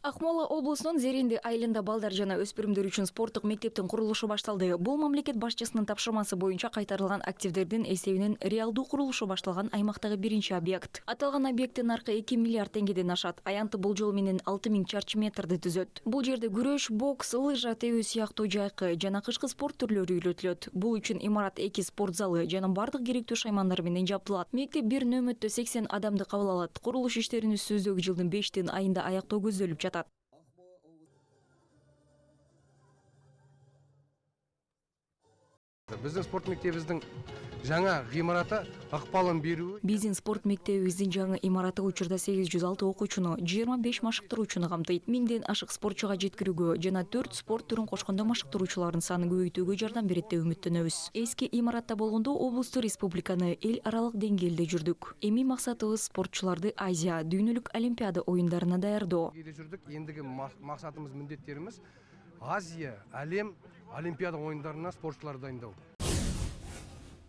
Акмола облусунун Зеренди айылында балдар жана өспүрүмдөр үчүн спорттук мектептин курулушу башталды. Бул мамлекет башчысынын тапшырмасы боюнча кайтарылган активдердин эсебинен реалдуу курулушу башталган аймактагы биринчи объект. Аталган объекттин наркы 2 миллиард теңгеден ашат. Аянты бул жол менен 6000 чарчы метрди түзөт. Бул жерде күрөш, бокс, лыжа тебүү сыяктуу жайкы жана кышкы спорт түрлөрү үйрөтүлөт. Бул үчүн имарат 2 спорт залы жана бардык керектүү шаймандар менен жабдылат. Мектеп бир нөмөттө 80 адамды кабыл алат. Курулуш иштерин үстүбүздөгү жылдын 5 айында аяктоо көздөлүп жатат. Биздин спорт мектебибиздин жаңа гымараты ыкпалын берүү. Биздин спорт мектебибиздин жаңы имараты учурда 806 окуучуну, 25 машыктыруучуну камтыйт. 1000ден ашык спортчуга жеткирүүгө жана 4 спорт түрүн кошкондо машыктыруучулардын санын көбөйтүүгө жардам берет деп үмүттөнөбүз. Эски имаратта болгондо облусту, республиканы эл аралык деңгээлде жүрдүк. Эми максатыбыз спортчуларды Азия, дүйнөлүк олимпиада оюндарына даярдоо. Жүрдүк. Эндиги максатыбыз, міндеттерimiz Азия, әлем олимпиада оюндарына спортчуларды дайындау.